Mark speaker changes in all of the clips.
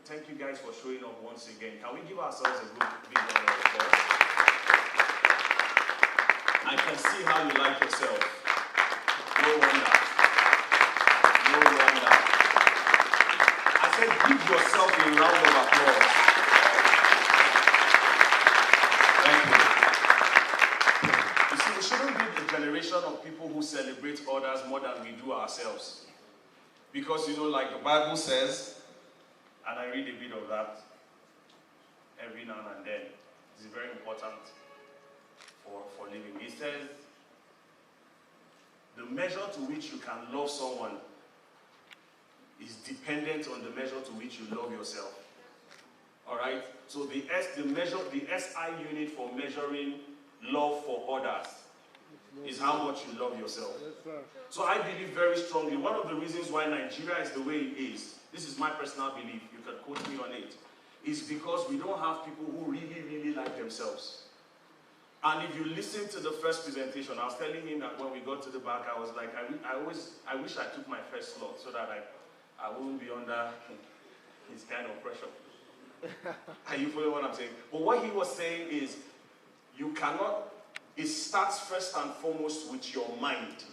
Speaker 1: Thank you guys for showing up once again. Can we give ourselves a good big round of applause? I can see how you like yourself. No wonder. No wonder. I said give yourself a round of applause. Thank you. You see, we shouldn't be a generation of people who celebrate others more than we do ourselves. Because, like the Bible says, and I read a bit of that every now and then. It's very important for living. It says, the measure to which you can love someone is dependent on the measure to which you love yourself. Alright? So the SI unit for measuring love for others is how much you love yourself. So I believe very strongly, one of the reasons why Nigeria is the way it is, this is my personal belief, you can quote me on it, is because we don't have people who really, really like themselves. And if you listen to the first presentation, I was telling him that when we got to the back, I was like, I wish I took my first slot so that I wouldn't be under his kind of pressure. Are you following what I'm saying? But what he was saying is, you cannot, it starts first and foremost with your mind.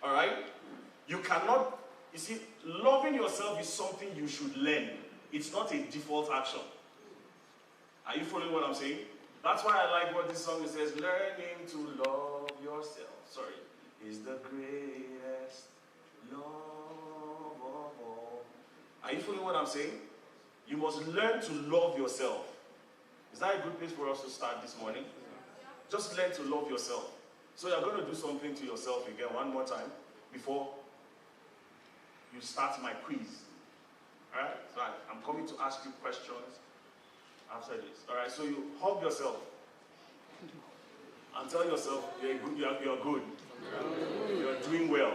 Speaker 1: Alright? You cannot, you see, loving yourself is something you should learn. It's not a default action. Are you following what I'm saying? That's why I like what this song says, learning to love yourself, is the greatest love of all. Are you following what I'm saying? You must learn to love yourself. Is that a good place for us to start this morning? Just learn to love yourself. So you're going to do something to yourself again one more time before you start my quiz. Alright? So I'm coming to ask you questions after this. Alright, so you hug yourself and tell yourself you're good. You're doing well.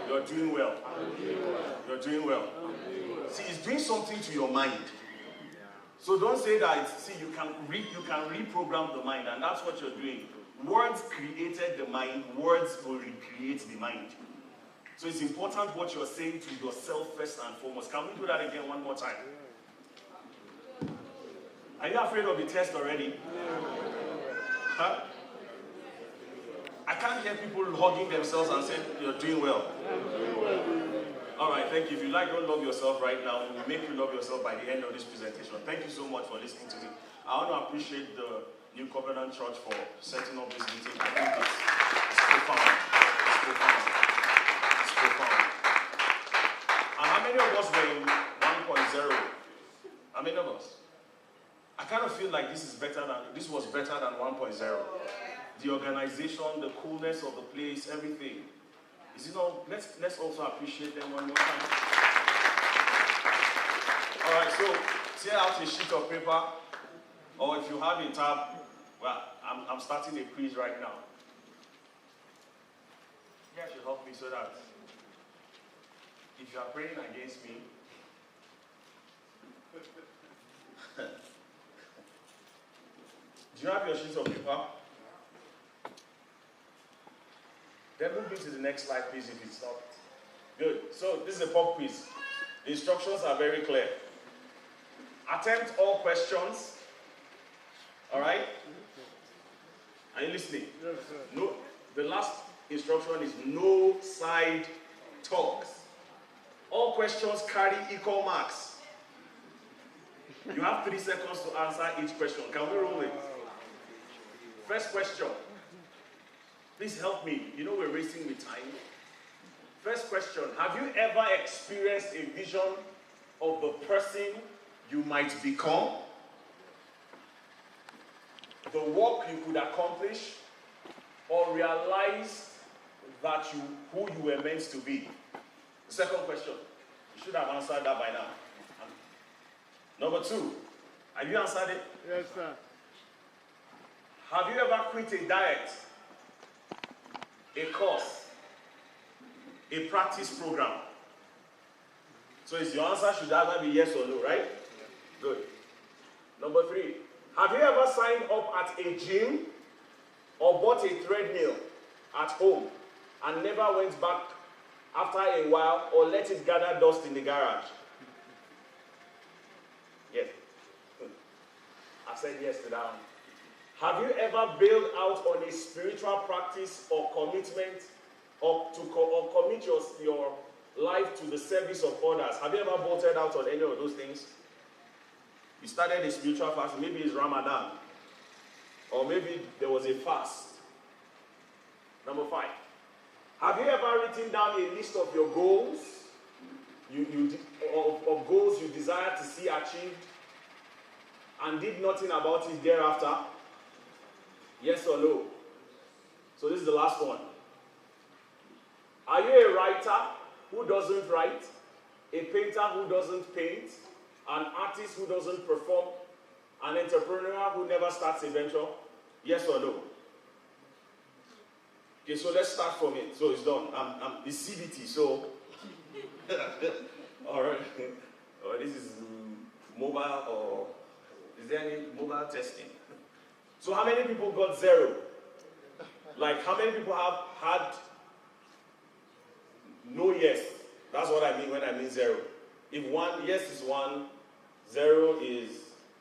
Speaker 1: You're doing well. You're doing well. See, it's doing something to your mind. So don't say that, you can reprogram the mind, and that's what you're doing. Words created the mind, words will recreate the mind. So it's important what you're saying to yourself first and foremost. Can we do that again one more time? Are you afraid of the test already? Huh? I can't hear people hugging themselves and saying, you're doing well. Alright, thank you. If you don't love yourself right now, we will make you love yourself by the end of this presentation. Thank you so much for listening to me. I want to appreciate the New Covenant Church for setting up this meeting. I think it's profound. It's profound. It's profound. And how many of us were in 1.0? How many of us? I kind of feel like this was better than 1.0. The organization, the coolness of the place, everything. Let's also appreciate them one more time. Alright, so tear out a sheet of paper, or if you have a tab, well, I'm starting a quiz right now. You guys should help me so that if you are praying against me, do you have your sheets of paper? Then move me to the next slide, please, if it's not. Good. So this is a pop quiz. The instructions are very clear. Attempt all questions. All right? Are you listening?
Speaker 2: Yes, sir.
Speaker 1: No. The last instruction is no side talks. All questions carry equal marks. You have 3 seconds to answer each question. Can we roll it? First question. Please help me. We're racing with time. First question. Have you ever experienced a vision of the person you might become? The work you could accomplish? Or realize that who you were meant to be? The second question. You should have answered that by now. Number 2. Have you answered it?
Speaker 2: Yes, sir.
Speaker 1: Have you ever quit a diet? A course, a practice program? So your answer should either be yes or no, right? Good. Number 3, have you ever signed up at a gym or bought a treadmill at home and never went back after a while, or let it gather dust in the garage? Yes. I said yes to that one. Have you ever bailed out on a spiritual practice or commitment, or commit your life to the service of others? Have you ever bolted out on any of those things? You started a spiritual fast, maybe it's Ramadan, or maybe there was a fast. Number 5. Have you ever written down a list of your goals, of goals you desire to see achieved, and did nothing about it thereafter? Yes or no? So this is the last one. Are you a writer who doesn't write? A painter who doesn't paint? An artist who doesn't perform? An entrepreneur who never starts a venture? Yes or no? Okay, so let's start from it. So it's done. It's CBT, so... Alright. This is mobile, or... Is there any mobile testing? So how many people got 0? Like, how many people have had no yes? That's what I mean when I mean 0. If yes is 1, 0 is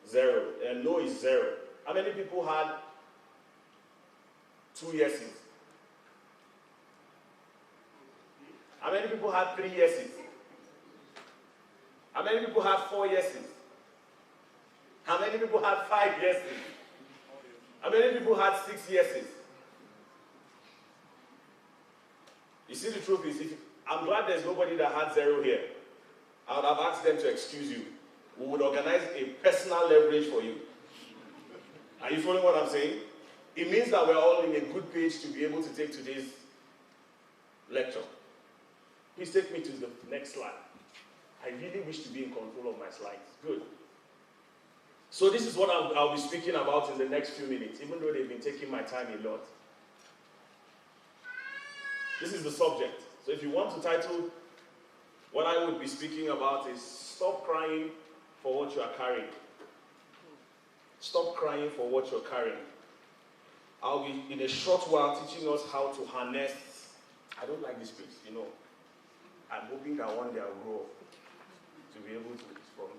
Speaker 1: 0, and no is 0. How many people had 2 yeses? How many people had 3 yeses? How many people had 4 yeses? How many people had 5 yeses? How many people had 6 yeses? You see, the truth is, I'm glad there's nobody that had 0 here. I would have asked them to excuse you. We would organize a personal leverage for you. Are you following what I'm saying? It means that we're all in a good page to be able to take today's lecture. Please take me to the next slide. I really wish to be in control of my slides. Good. So this is what I'll be speaking about in the next few minutes, even though they've been taking my time a lot. This is the subject. So if you want to title, what I would be speaking about is stop crying for what you are carrying. Stop crying for what you're carrying. I'll be, in a short while, teaching us how to harness. I don't like this place, you know. I'm hoping that one day I'll grow up to be able to from.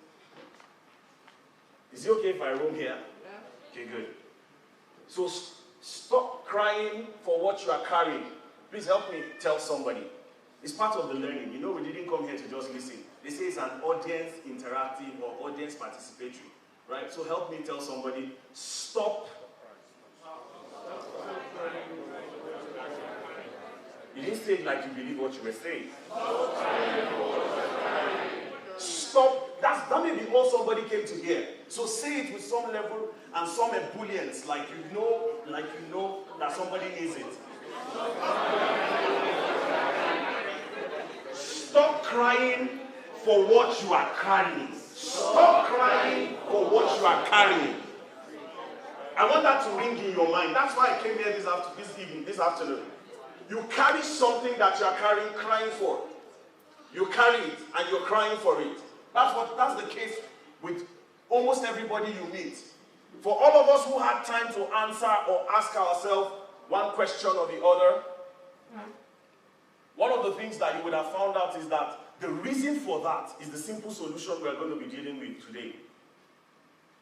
Speaker 1: Is it okay if I roam here? Yeah. Okay, good. So stop crying for what you are carrying. Please help me tell somebody. It's part of the learning. You know, we didn't come here to just listen. They say it's an audience interactive or audience participatory, right? So help me tell somebody, stop. You didn't say it like you believe what you were saying. Stop. That may be all somebody came to hear. So say it with some level and some ebullience, like you know that somebody needs it. Stop crying for what you are carrying. Stop crying for what you are carrying. I want that to ring in your mind. That's why I came here this afternoon. You carry something that you are crying for. You carry it and you're crying for it. That's the case with almost everybody you meet. For all of us who had time to answer or ask ourselves one question or the other, one of the things that you would have found out is that the reason for that is the simple solution we are going to be dealing with today.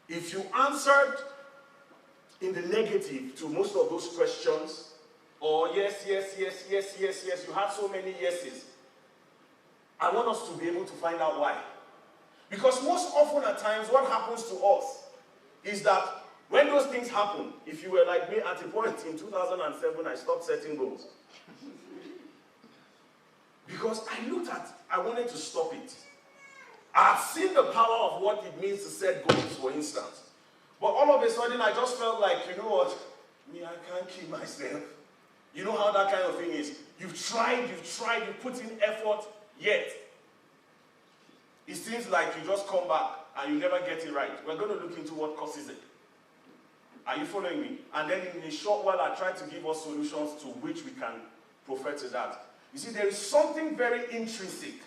Speaker 1: If you answered in the negative to most of those questions, or yes, you had so many yeses, I want us to be able to find out why. Because most often at times, what happens to us is that when those things happen, if you were like me at a point in 2007, I stopped setting goals. Because I wanted to stop it. I've seen the power of what it means to set goals, for instance. But all of a sudden, I just felt like, you know what? I can't keep myself. You know how that kind of thing is. You've tried, you put in effort, yet it seems like you just come back and you never get it right. We're going to look into what causes it. Are you following me? And then in a short while, I try to give us solutions to which we can refer to that. You see, there is something very intrinsic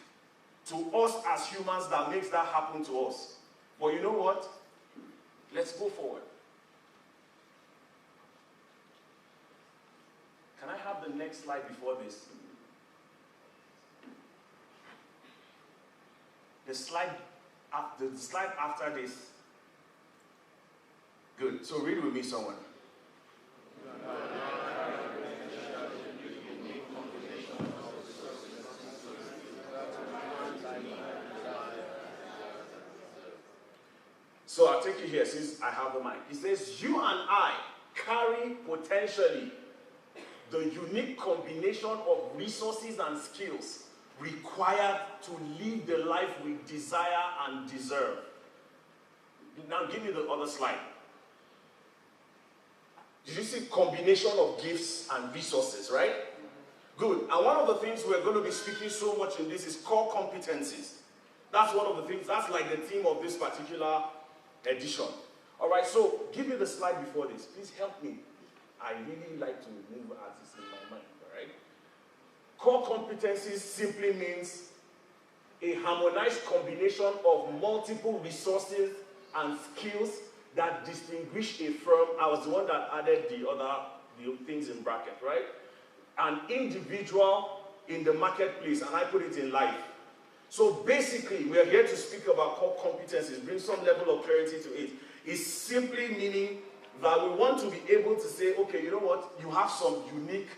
Speaker 1: to us as humans that makes that happen to us. But you know what? Let's go forward. Can I have the next slide before this? The slide after this. Good. So read with me, someone. So I'll take you here since I have the mic. It says, you and I carry potentially the unique combination of resources and skills required to live the life we desire and deserve. Now give me the other slide. Did you see combination of gifts and resources, right? Good. And one of the things we're going to be speaking so much in this is core competencies. That's one of the things, that's like the theme of this particular edition. All right, so give me the slide before this. Please help me. I really like to move as it's in my mind, all right? Core competencies simply means a harmonized combination of multiple resources and skills that distinguish a firm. I was the one that added the things in bracket, right? An individual in the marketplace, and I put it in life. So basically, we are here to speak about core competencies, bring some level of clarity to it. It's simply meaning that we want to be able to say, okay, you know what? You have some unique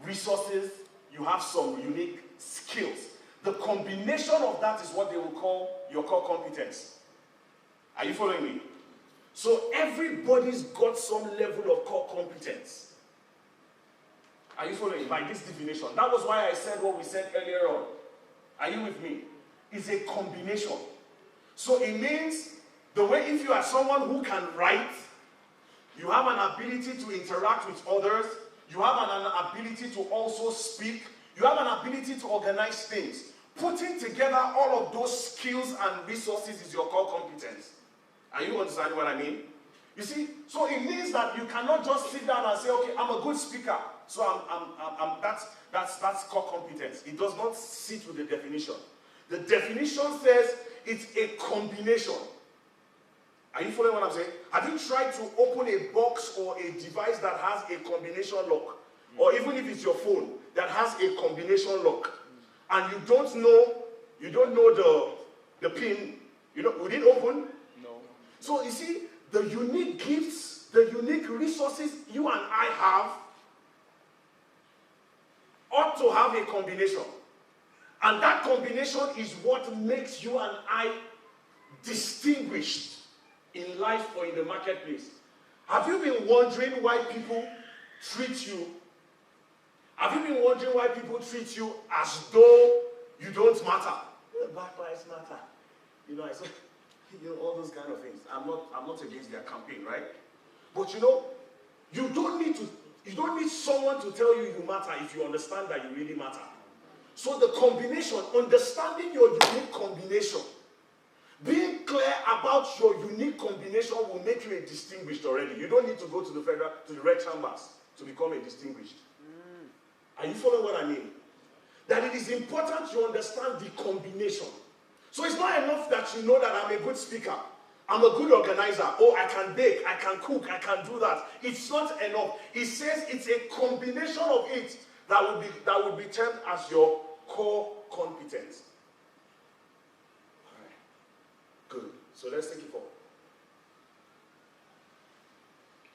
Speaker 1: resources, you have some unique skills. The combination of that is what they will call your core competence. Are you following me? So everybody's got some level of core competence. Are you following by this definition? That was why I said what we said earlier on. Are you with me? It's a combination. So it means the way if you are someone who can write, you have an ability to interact with others, you have an ability to also speak, you have an ability to organize things. Putting together all of those skills and resources is your core competence. Are you understanding what I mean? You see, so it means that you cannot just sit down and say, okay, I'm a good speaker, so that's core competence. It does not sit with the definition. The definition says it's a combination. Are you following what I'm saying? Have you tried to open a box or a device that has a combination lock? Or even if it's your phone that has a combination lock, and you don't know the pin, would it open?
Speaker 2: No.
Speaker 1: So you see, the unique gifts, the unique resources you and I have ought to have a combination. And that combination is what makes you and I distinguished in life or in the marketplace. Have you been wondering why people treat you? Have you been wondering why people treat you as though you don't matter? Black lives matter. I said, all those kind of things. I'm not against their campaign, right? But you don't need someone to tell you you matter if you understand that you really matter. So the combination, understanding your unique combination, being clear about your unique combination will make you a distinguished already. You don't need to go to the red chambers to become a distinguished. Are you following what I mean? That it is important you understand the combination. So it's not enough that you know that I'm a good speaker, I'm a good organizer, oh, I can bake, I can cook, I can do that. It's not enough. It says it's a combination of it that would be termed as your core competence. All right. Good. So let's take it forward.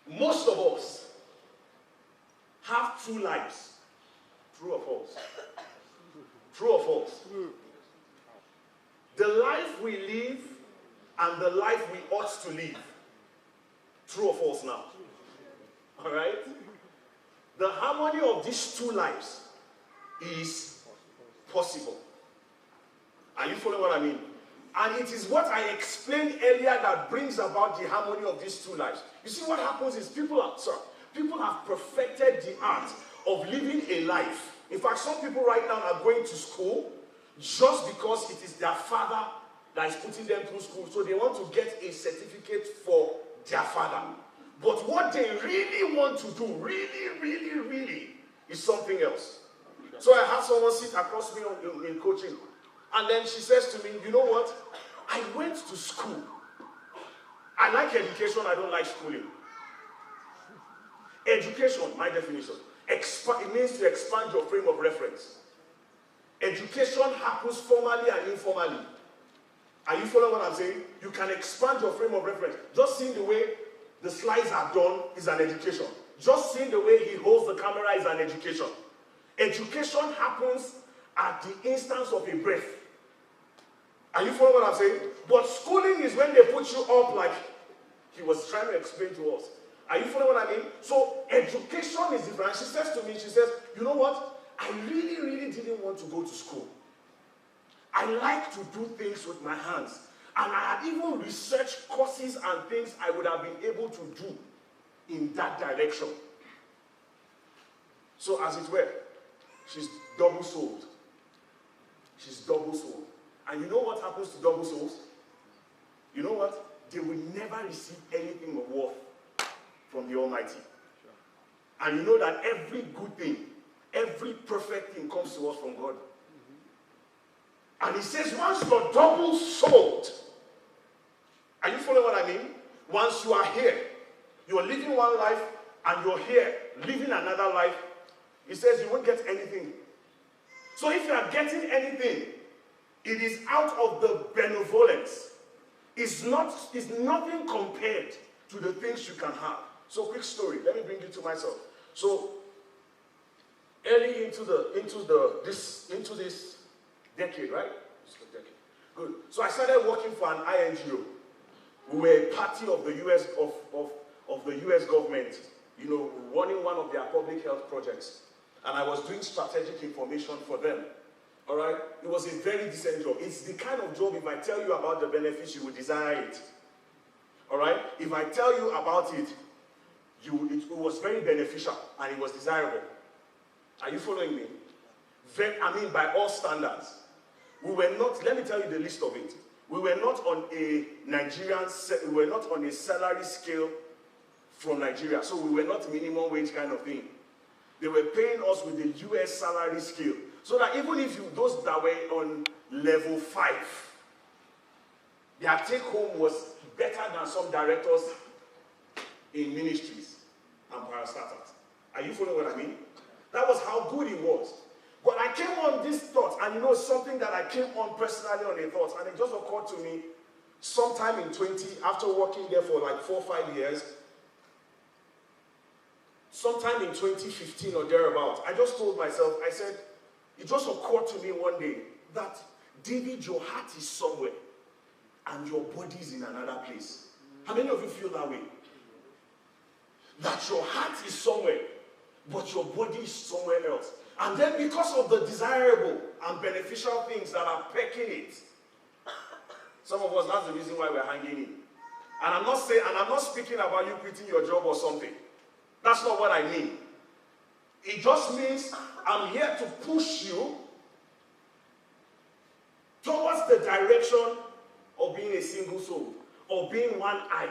Speaker 1: Most of us have two lives. True or false? True or false?
Speaker 2: True.
Speaker 1: The life we live and the life we ought to live. True or false now? All right? The harmony of these two lives is possible. Are you following what I mean? And it is what I explained earlier that brings about the harmony of these two lives. You see, what happens is people have perfected the art of living a life. In fact, some people right now are going to school just because it is their father that is putting them through school. So they want to get a certificate for their father. But what they really want to do, really, is something else. So I had someone sit across me in coaching. And then she says to me, you know what? I went to school. I like education, I don't like schooling. Education, my definition, it means to expand your frame of reference. Education happens formally and informally.
Speaker 2: Are you following what I'm saying? You can expand your frame of reference. Just seeing the way the slides are done is an education. Just seeing the way he holds the camera is an education. Education happens at the instance of a breath. Are you following what I'm saying? But schooling is when they put you up like he was trying to explain to us. Are you following what I mean? So education is different. She says to me, she says, you know what? I really, really didn't want to go to school. I like to do things with my hands. And I had even researched courses and things I would have been able to do in that direction. So as it were, she's double souled. She's double souled. And you know what happens to double souls? You know what? They will never receive anything of worth from the Almighty. Sure. And you know that every good thing, every perfect thing comes to us from God. Mm-hmm. And he says, once you're double souled, are you following what I mean? Once you are here, you're living one life, and you're here living another life, he says you won't get anything. So if you are getting anything, it is out of the benevolence. It's nothing compared to the things you can have. So quick story. Let me bring you to myself. So early into this decade, right? Decade. Good. So I started working for an INGO. We were a party of the US of the US government, you know, running one of their public health projects. And I was doing strategic information for them. All right? It was a very decent job. It's the kind of job, if I tell you about the benefits, you will desire it. All right? If I tell you about it, it was very beneficial and it was desirable. Are you following me? By all standards. We were not, let me tell you the list of it. We were not on a we were not on a salary scale from Nigeria. So we were not minimum wage kind of thing. They were paying us with the US salary scale. So that even if those that were on level 5, their take home was better than some directors in ministries and parastatals. Are you following what I mean? That was how good it was. But I came on this thought, and you know something that I came on personally on a thought, and it just occurred to me sometime in 20, after working there for like 4 or 5 years, sometime in 2015 or thereabouts, I just told myself, I said, it just occurred to me one day that, David, your heart is somewhere and your body is in another place. How many of you feel that way? That your heart is somewhere, but your body is somewhere else. And then because of the desirable and beneficial things that are pecking it, some of us, that's the reason why we're hanging in. And I'm not speaking about you quitting your job or something. That's not what I mean. It just means I'm here to push you towards the direction of being a single soul, or being one-eyed.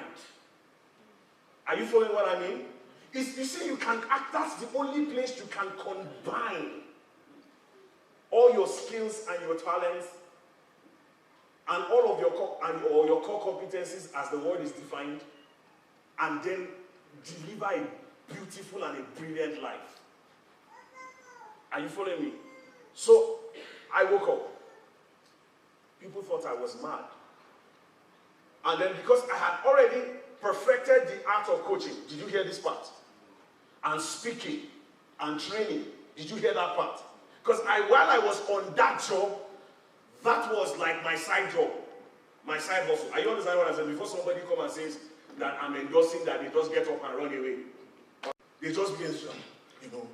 Speaker 2: Are you following what I mean? You see, you can act, that's the only place you can combine all your skills and your talents and all of your core competencies as the word is defined, and then deliver a beautiful and a brilliant life. Are you following me? So I woke up. People thought I was mad. And then because I had already perfected the art of coaching, did you hear this part? And speaking and training, did you hear that part? Because while I was on that job, that was like my side job, my side hustle. Are you understand what I said? Before somebody come and says that I'm endorsing that they just get up and run away. They just begin to, you know,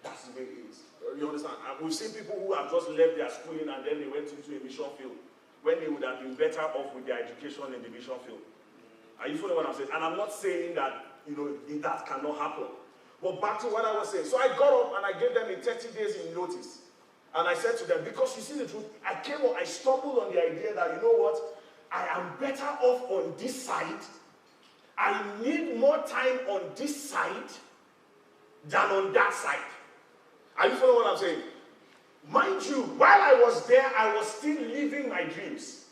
Speaker 2: that's the way it is. You understand? We've seen people who have just left their schooling and then they went into a mission field when they would have been better off with their education in the mission field. Are you following what I'm saying? And I'm not saying that, you know, that cannot happen. But back to what I was saying. So I got up and I gave them a 30 days in notice. And I said to them, because you see the truth, I stumbled on the idea that, you know what, I am better off on this side. I need more time on this side than on that side. Are you following what I'm saying? Mind you, while I was there, I was still living my dreams.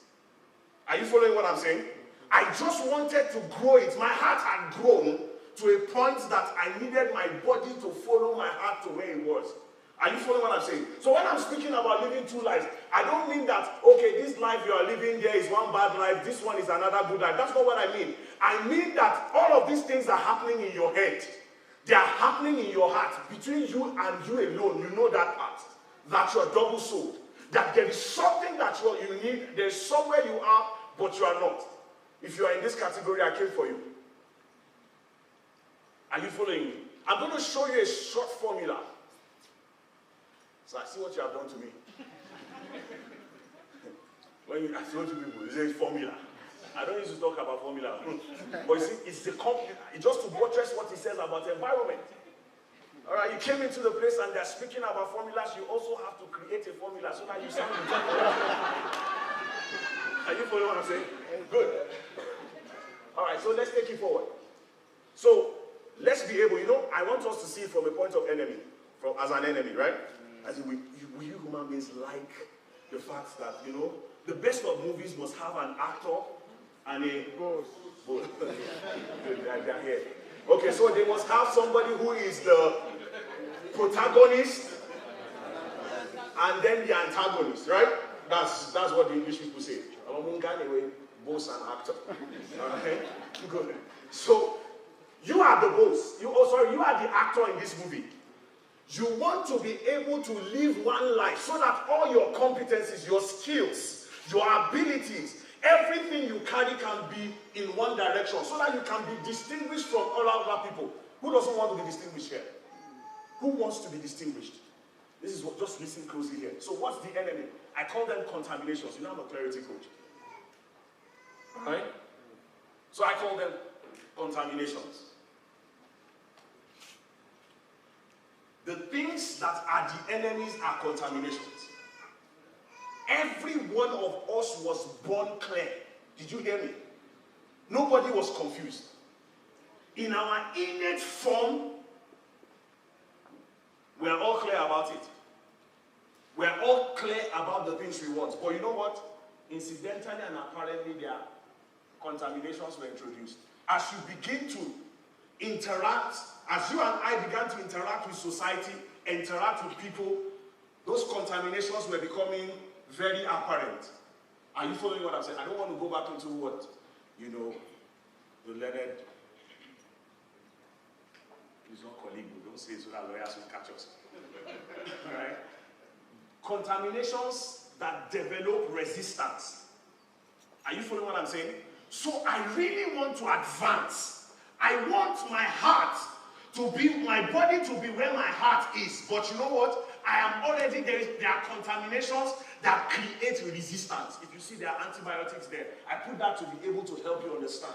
Speaker 2: Are you following what I'm saying? I just wanted to grow it. My heart had grown to a point that I needed my body to follow my heart to where it was. Are you following what I'm saying? So when I'm speaking about living two lives, I don't mean that, okay, this life you are living there is one bad life, this one is another good life. That's not what I mean. I mean that all of these things are happening in your head. They are happening in your heart. Between you and you alone, you know that part. That you're double-souled. That there is something that you need. There's somewhere you are, but you are not. If you are in this category, I came for you. Are you following me? I'm going to show you a short formula. So I see what you have done to me. When I told you people, you say formula. I don't used to talk about formula. But you see, it's just to buttress what he says about the environment. All right, you came into the place and they're speaking about formulas. You also have to create a formula so that you sound intelligent. Are you following what I'm saying? Good. All right, so let's take it forward. So let's be able, I want us to see it from a point of enemy, as an enemy, right? As in, we human beings like the fact that, the best of movies must have an actor and a boss. They're here. Okay, so they must have somebody who is the protagonist and then the antagonist, right? That's what the English people say. Boss and actor. Alright? Good. So you are the boss. You are the actor in this movie. You want to be able to live one life so that all your competencies, your skills, your abilities, everything you carry can be in one direction so that you can be distinguished from all other people. Who doesn't want to be distinguished here? Who wants to be distinguished? This is what, just listen closely here. So what's the enemy? I call them contaminations. I'm a clarity coach. Right? So I call them contaminations. The things that are the enemies are contaminations. Every one of us was born clear. Did you hear me? Nobody was confused. In our innate form, we are all clear about it. We are all clear about the things we want. But you know what? Incidentally and apparently, their contaminations were introduced. As you begin to interact, as you and I began to interact with society, interact with people, those contaminations were becoming very apparent. Are you following what I'm saying? I don't want to go back into what, the learned, it's not colleague, we don't say it so that lawyers will catch us. All right? Contaminations that develop resistance. Are you following what I'm saying? So I really want to advance. I want my heart to be, my body to be where my heart is. But you know what? I am already, there are contaminations that create resistance. If you see there are antibiotics there, I put that to be able to help you understand.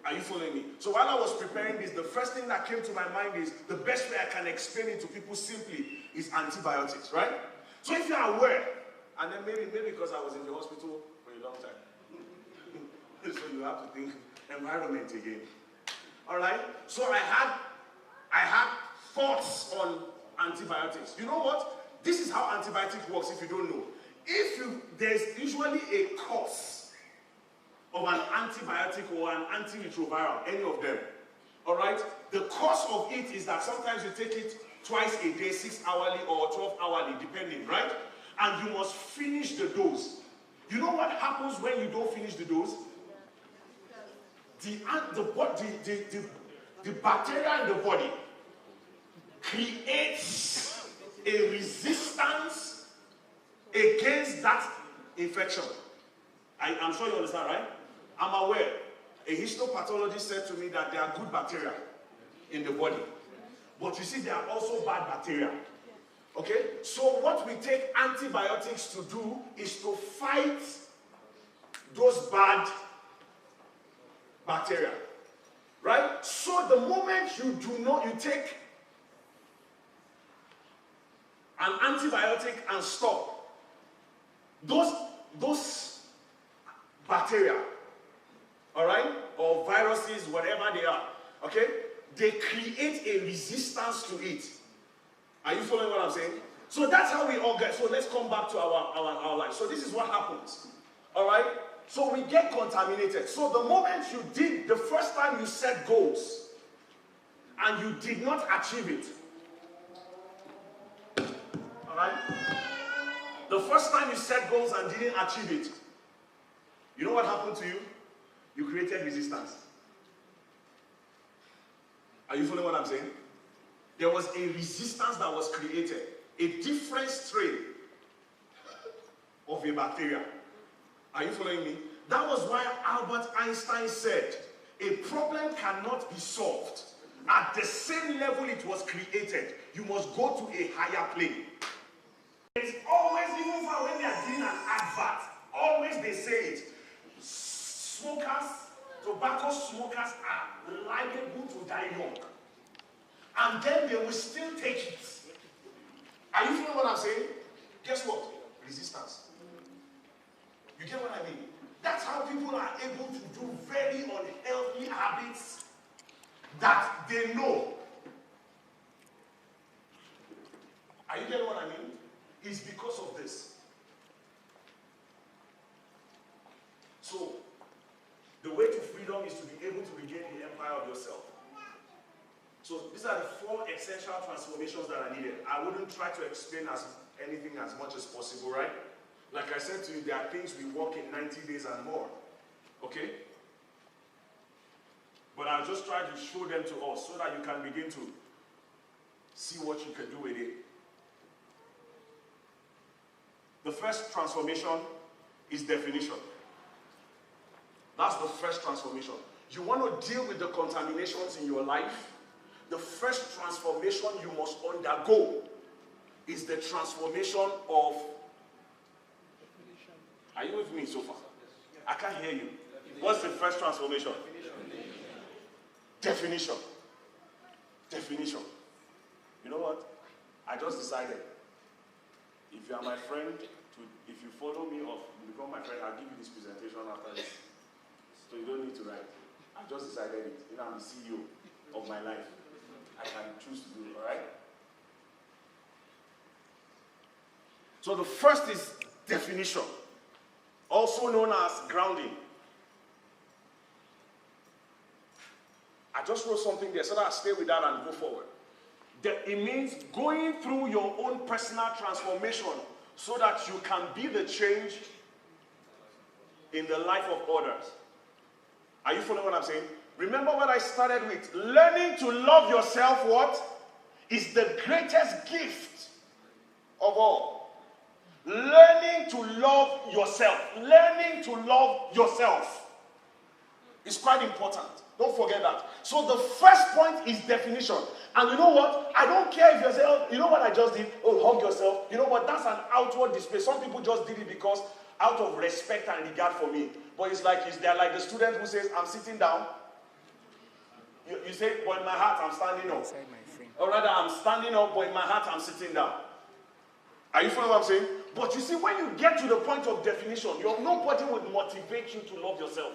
Speaker 2: Are you following me? So while I was preparing this, the first thing that came to my mind is the best way I can explain it to people simply is antibiotics, right? So if you are aware, and then maybe because I was in the hospital for a long time, so you have to think environment again. All right? So I had thoughts on antibiotics. You know what? This is how antibiotics works if you don't know. There's usually a course of an antibiotic or an antiretroviral, any of them. All right? The course of it is that sometimes you take it twice a day, 6 hourly or 12 hourly, depending, right? And you must finish the dose. You know what happens when you don't finish the dose? The bacteria in the body creates a resistance against that infection. I'm sure you understand, right? I'm aware. A histopathologist said to me that there are good bacteria in the body. But you see, there are also bad bacteria. Okay? So what we take antibiotics to do is to fight those bad bacteria. Right? So the moment you take an antibiotic and stop, those bacteria, all right, or viruses, whatever they are, okay, they create a resistance to it. Are you following what I'm saying? So that's how we all get. So let's come back to our life. So this is what happens. All right? So we get contaminated. So the moment the first time you set goals and you did not achieve it, first time you set goals and didn't achieve it, you know what happened to you? You created resistance. Are you following what I'm saying? There was a resistance that was created, a different strain of a bacteria. Are you following me? That was why Albert Einstein said, a problem cannot be solved at the same level it was created. You must go to a higher plane. It's always, even when they are doing an advert, always they say it. Smokers, tobacco smokers are liable to die young. And then they will still take it. Are you feeling what I'm saying? Guess what? Resistance. You get what I mean? That's how people are able to do very unhealthy habits that they know. Are you getting what I mean? It's because of this. So, the way to freedom is to be able to regain the empire of yourself. So, these are the 4 essential transformations that are needed. I wouldn't try to explain anything as much as possible, right? Like I said to you, there are things we work in 90 days and more. Okay? But I'll just try to show them to us so that you can begin to see what you can do with it. The first transformation is definition. That's the first transformation. You want to deal with the contaminations in your life? The first transformation you must undergo is the transformation of... Are you with me so far? I can't hear you. What's the first transformation? Definition. Definition. You know what? I just decided, if you are my friend, if you follow me or you become my friend, I'll give you this presentation after this. So you don't need to write. I just decided it. You know, I'm the CEO of my life. I can choose to do it, all right? So the first is definition, also known as grounding. I just wrote something there so that I stay with that and go forward. It means going through your own personal transformation so that you can be the change in the life of others. Are you following what I'm saying? Remember what I started with. Learning to love yourself, what? Is the greatest gift of all. Learning to love yourself. Learning to love yourself is quite important. Don't forget that. So the first point is definition. And you know what? I don't care if you're saying, oh, you know what I just did? Oh, hug yourself. You know what? That's an outward display. Some people just did it because out of respect and regard for me. But they're like the student who says, I'm sitting down. You say, but in my heart, I'm standing up. Or rather, I'm standing up, but in my heart, I'm sitting down. Are you following what I'm saying? But you see, when you get to the point of definition, nobody will motivate you to love yourself.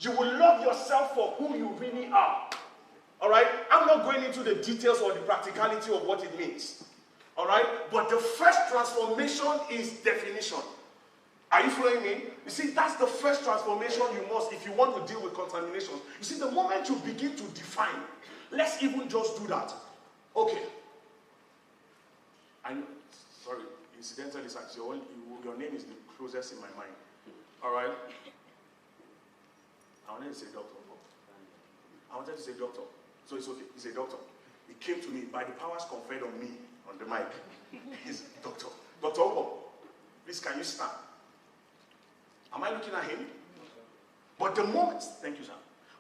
Speaker 2: You will love yourself for who you really are. All right? I'm not going into the details or the practicality of what it means. All right? But the first transformation is definition. Are you following me? You see, that's the first transformation you must, if you want to deal with contamination. You see, the moment you begin to define, let's even just do that. Okay. Sorry, incidentally, your name is the closest in my mind. All right? I wanted to say doctor. I wanted to say doctor. So it's okay. He's a doctor. He came to me by the powers conferred on me on the mic. He's doctor. Dr. Obo, please can you stand? Am I looking at him? But the moment, thank you, sir.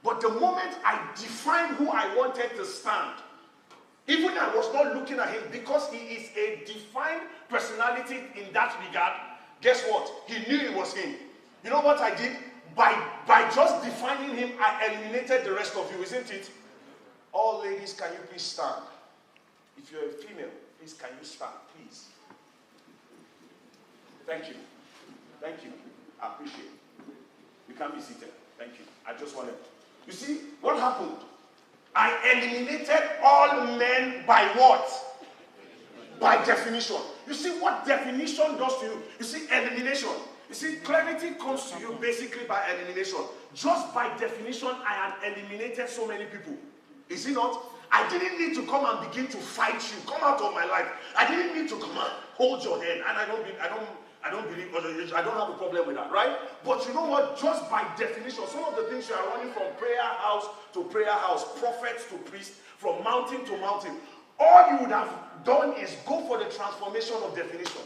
Speaker 2: But the moment I defined who I wanted to stand, even I was not looking at him because he is a defined personality in that regard. Guess what? He knew it was him. You know what I did? By just defining him, I eliminated the rest of you, isn't it? All ladies, can you please stand? If you're a female, please can you stand, please? Thank you. Thank you. I appreciate it. You can be seated. Thank you. I just wanted. You see, what happened? I eliminated all men by what? By definition. You see what definition does to you? You see, elimination. You see, clarity comes to you basically by elimination. Just by definition, I had eliminated so many people. Is it not? I didn't need to come and begin to fight you. Come out of my life. I didn't need to come and hold your hand. And I don't believe, I don't have a problem with that, right? But you know what? Just by definition, some of the things you are running from prayer house to prayer house, prophets to priest, from mountain to mountain, all you would have done is go for the transformation of definition.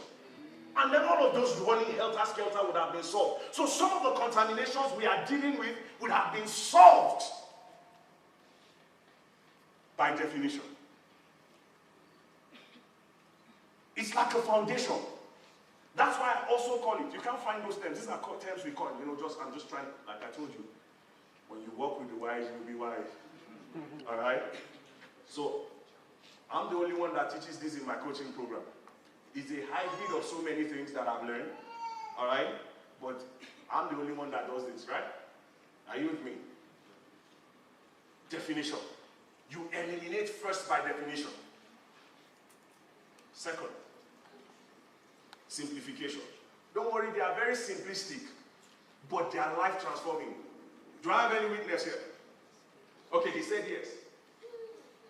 Speaker 2: And then all of those running helter-skelter would have been solved. So some of the contaminations we are dealing with would have been solved by definition. It's like a foundation. That's why I also call it. You can't find those terms. These are terms we call. I'm just trying, like I told you, when you walk with the wise, you'll be wise. All right? So, I'm the only one that teaches this in my coaching program. It's a hybrid of so many things that I've learned. All right? But I'm the only one that does this, right? Are you with me? Definition. You eliminate first by definition. Second, simplification. Don't worry, they are very simplistic, but they are life transforming. Do I have any witness here? Okay, he said yes.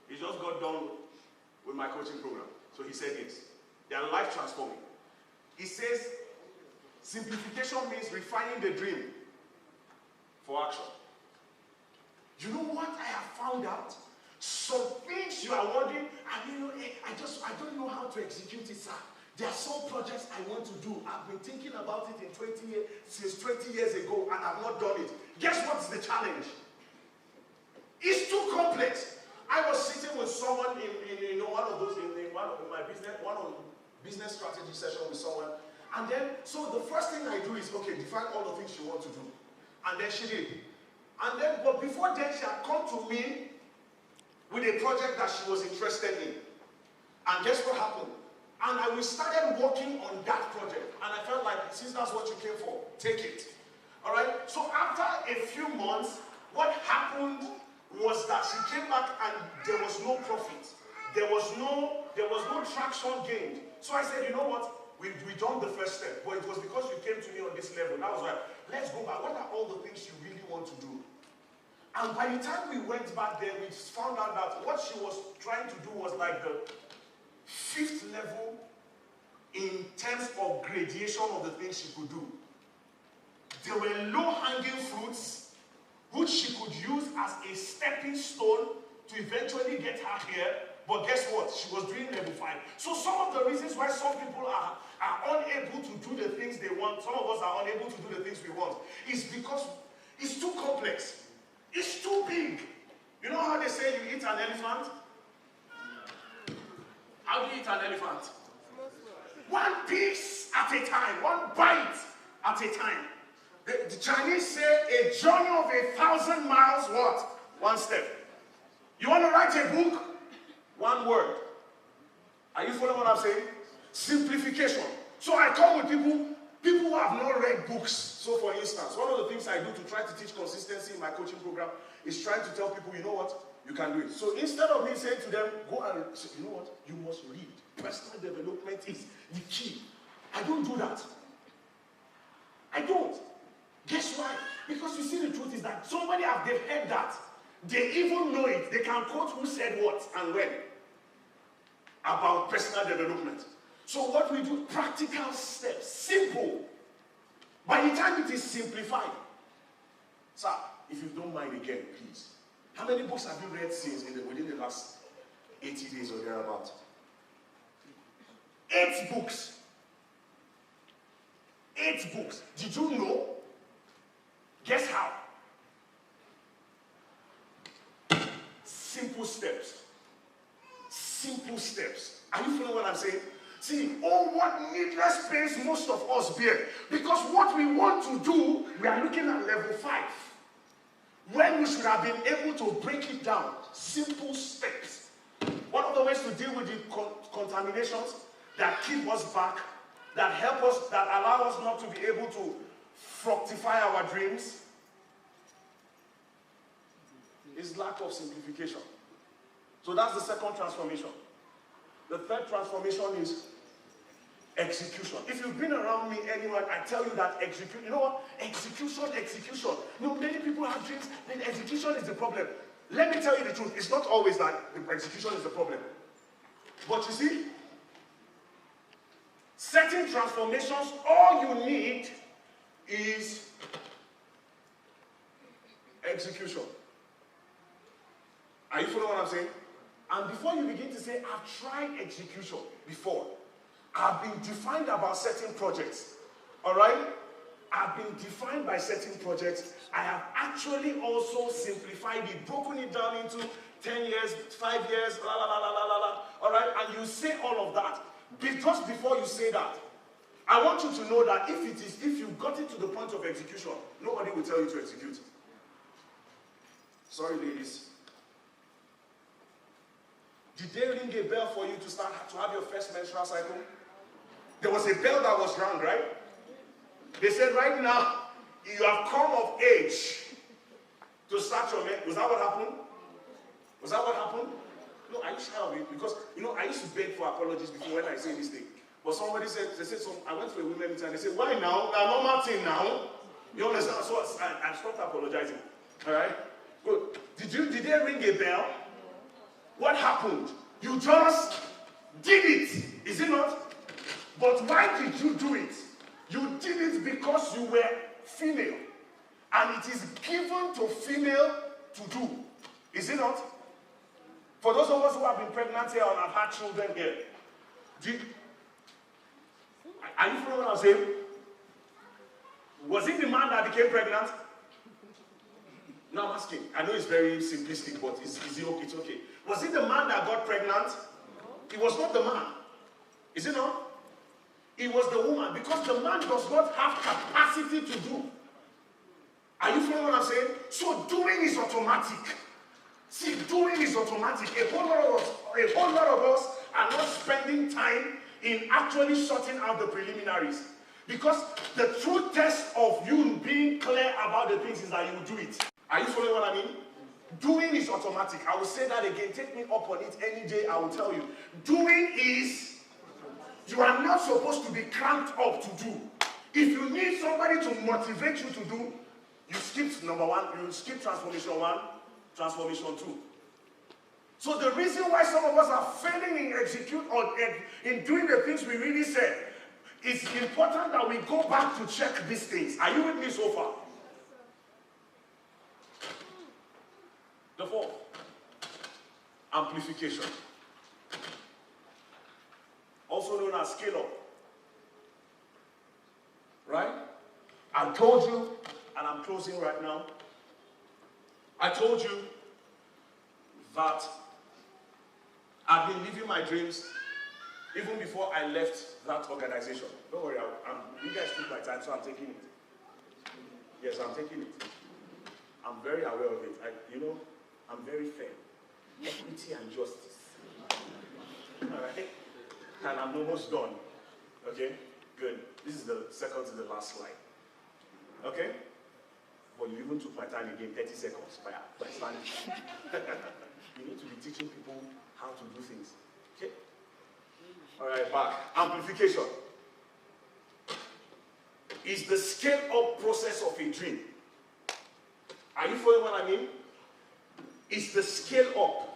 Speaker 2: He just got done with my coaching program. So he said yes. They are life transforming. He says simplification means refining the dream for action. You know what I have found out? Some things you are wondering, I don't know how to execute it, sir. There are some projects I want to do. I've been thinking about it since 20 years ago, and I've not done it. Guess what's the challenge? It's too complex. I was sitting with someone in one of my business strategy session with someone, and then so the first thing I do is define all the things you want to do, and then she did, and then but before then she had come to me with a project that she was interested in, and guess what happened? And we started working on that project, and I felt like, since that's what you came for, take it. All right. So after a few months, what happened was that she came back and there was no profit. There was no traction gained. So I said, you know what? We done the first step, but it was because you came to me on this level. That was why. Let's go back. What are all the things you really want to do? And by the time we went back there, we found out that what she was trying to do was like the 5th level in terms of gradation of the things she could do. There were low-hanging fruits which she could use as a stepping stone to eventually get her here. But guess what? She was doing level 5. So some of the reasons why some people are unable to do the things they want, some of us are unable to do the things we want, is because it's too complex. It's too big. You know how they say you eat an elephant? How do you eat an elephant? One piece at a time, one bite at a time. The Chinese say a journey of 1,000 miles, what? One step. You want to write a book? One word. Are you following what I'm saying? Simplification. So I come with people who have not read books. So for instance, one of the things I do to try to teach consistency in my coaching program is trying to tell people, you know what? You can do it. So instead of me saying to them, go and say, you know what? You must read. Personal development is the key. I don't do that. I don't. Guess why? Because you see, the truth is that they've heard that. They even know it. They can quote who said what and when about personal development. So what we do, practical steps, simple. By the time it is simplified, sir, if you don't mind again, please. How many books have you read since within the last 80 days or thereabout? 8 books. 8 books. Did you know? Guess how? Simple steps. Simple steps. Are you feeling what I'm saying? See, what needless pains most of us bear. Because what we want to do, we are looking at level 5. When we should have been able to break it down. Simple steps. One of the ways to deal with the contaminations that keep us back, that help us, that allow us not to be able to fructify our dreams, is lack of simplification. So that's the second transformation. The third transformation is execution. If you've been around me anywhere, I tell you that execution. You know what? Execution. You know, many people have dreams, then execution is the problem. let me tell you the truth. It's not always that the execution is the problem. But you see, certain transformations, all you need is execution. Are you following what I'm saying? And before you begin to say, I've tried execution before, I've been defined about certain projects, all right? I've been defined by certain projects. I have actually also simplified it, broken it down into 10 years, 5 years, la la la la la la, all right? And you say all of that. Just before you say that, I want you to know that if you got it to the point of execution, nobody will tell you to execute. Sorry, ladies. Did they ring a bell for you to have your first menstrual cycle? There was a bell that was rung, right? They said, right now, you have come of age to start your menstrual. Was that what happened? Was that what happened? No, I used to have it because, I used to beg for apologies before when I say this thing. But somebody said, I went to a women meeting and they said, why now? Now, normal thing now. You understand? So I stopped apologizing. All right? Good. Did they ring a bell? What happened? You just did it. Is it not? But why did you do it? You did it because you were female. And it is given to female to do. Is it not? For those of us who have been pregnant here and have had children here, are you following what I'm saying? Was it the man that became pregnant? No, I'm asking. I know it's very simplistic, but it's okay. Was it the man that got pregnant? It was not the man. Is it not? It was the woman, because the man does not have capacity to do. Are you following what I'm saying? So doing is automatic. See, doing is automatic. A whole lot of us are not spending time in actually sorting out the preliminaries. Because the true test of you being clear about the things is that you will do it. Are you following what I mean? Doing is automatic. I will say that again. Take me up on it any day. I will tell you. Doing is, you are not supposed to be cranked up to do. If you need somebody to motivate you to do, you skip number 1, you skip transformation 1, transformation 2. So the reason why some of us are failing in execute or in doing the things we really said, it's important that we go back to check these things. Are you with me so far? The 4th, amplification. Also known as scale up. Right? I told you, and I'm closing right now, I told you that I've been living my dreams even before I left that organization. Don't worry, you guys took my time, so I'm taking it. Yes, I'm taking it. I'm very aware of it. I'm very fair. Equity and justice. All right? And I'm almost done. Okay? Good. This is the second to the last slide. Okay? But you even took my time again, 30 seconds by standing. You need to be teaching people how to do things. Okay? All right, back. Amplification is the scale-up process of a dream. Are you following what I mean? It's the scale-up.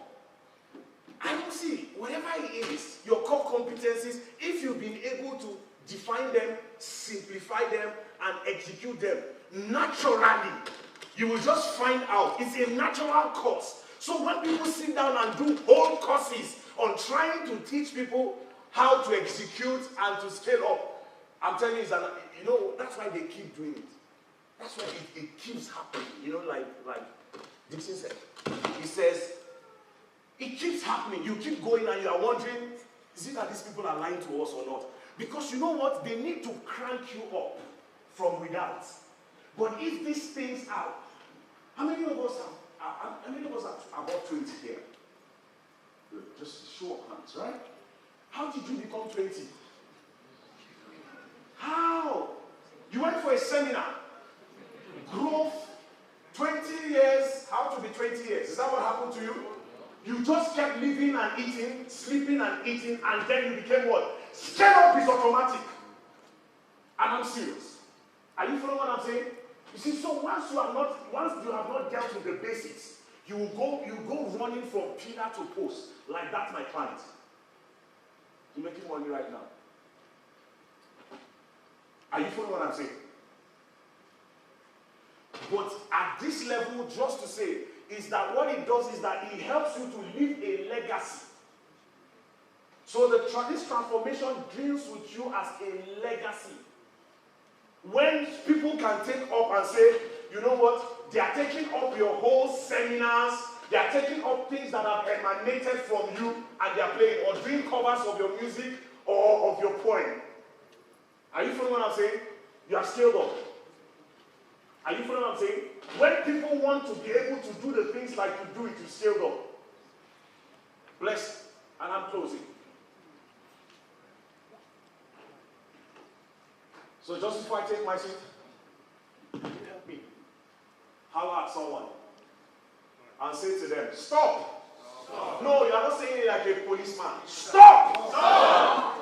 Speaker 2: I don't see, whatever it is, your core competencies, if you've been able to define them, simplify them, and execute them, naturally, you will just find out. It's a natural course. So when people sit down and do whole courses on trying to teach people how to execute and to scale up, I'm telling you, that's why they keep doing it. That's why it keeps happening. Like Dixon said. He says, it keeps happening. You keep going and you are wondering, is it that these people are lying to us or not? Because you know what? They need to crank you up from without. But if these things are, how many of us are about 20 here? Good. Just show of hands, right? How did you become 20? How? You went for a seminar. Growth, 20 years, how to be 20 years. Is that what happened to you? You just kept living and eating, sleeping and eating, and then you became what? Scale up is automatic. And I'm serious. Are you following what I'm saying? You see, so once you have not dealt with the basics, You go running from pillar to post, like that's my client. You're making money right now. Are you following what I'm saying? But at this level, just to say, is that what it does is that it helps you to leave a legacy. So this transformation deals with you as a legacy. When people can take up and say, you know what, they are taking up your whole seminars, they are taking up things that have emanated from you, and they are playing or doing covers of your music or of your poem. Are you following what I'm saying? You are scaled up. Are you following what I'm saying? When people want to be able to do the things like you do it, you scaled up. Bless. And I'm closing. So just before I take my seat, help me. Holler at someone and say to them, stop. Stop. No, you are not saying it like a policeman. Stop. Stop.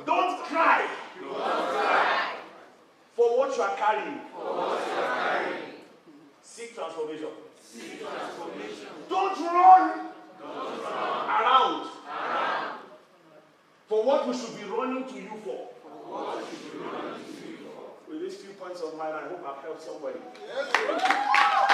Speaker 2: Don't cry. Don't cry. For what you are carrying. For what you are carrying. Seek transformation. Seek transformation. Don't run. Don't run. Around. For what we should be running to you for. With these few points of mine, I hope I've helped somebody. Yes.